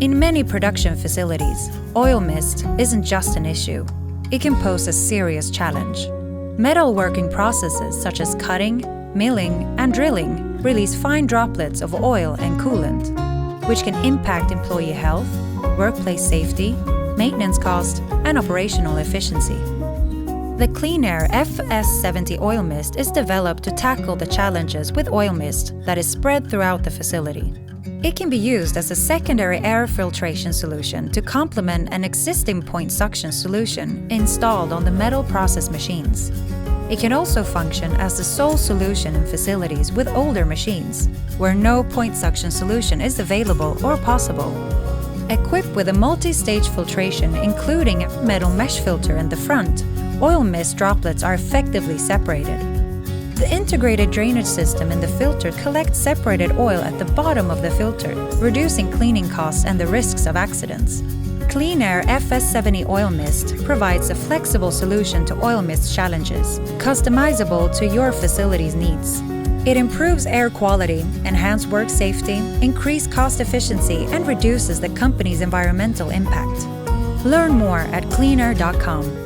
In many production facilities, oil mist isn't just an issue. It can pose a serious challenge. Metalworking processes such as cutting, milling, and drilling release fine droplets of oil and coolant, which can impact employee health, workplace safety, maintenance cost, and operational efficiency. The QleanAir FS 70 oil mist is developed to tackle the challenges with oil mist that is spread throughout the facility. It can be used as a secondary air filtration solution to complement an existing point suction solution installed on the metal process machines. It can also function as the sole solution in facilities with older machines, where no point suction solution is available or possible. Equipped with a multi-stage filtration including a metal mesh filter in the front, oil mist droplets are effectively separated. The integrated drainage system in the filter collects separated oil at the bottom of the filter, reducing cleaning costs and the risks of accidents. QleanAir FS 70 oil mist provides a flexible solution to oil mist challenges, customizable to your facility's needs. It improves air quality, enhances work safety, increases cost efficiency, and reduces the company's environmental impact. Learn more at QleanAir.com.